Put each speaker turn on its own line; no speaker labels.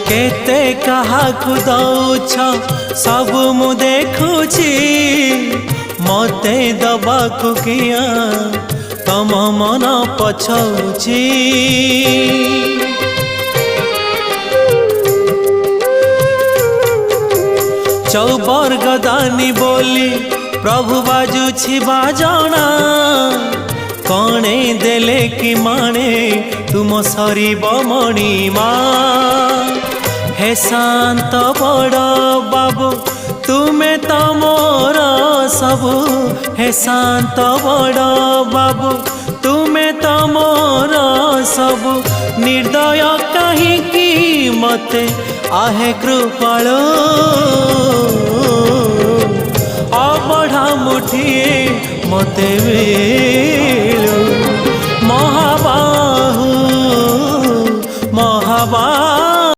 केते काहाकु दौछ सब मु देखुची मते दबाकु किया तम मन पछौची। चौबर गदानी बोली प्रभु बाजुछि बाजना कणे देले कि माणे तुम सरीब मणिमा। हे शांत बड़ बाबू तुमे तो मोर सबु। हे शांत बड़ बाबू तुमे तो मोर सबु। निर्दय कहीं मते आहे कृपाल अबढ़ा मुठिए मते मिलु। महाबाहु महाबाहु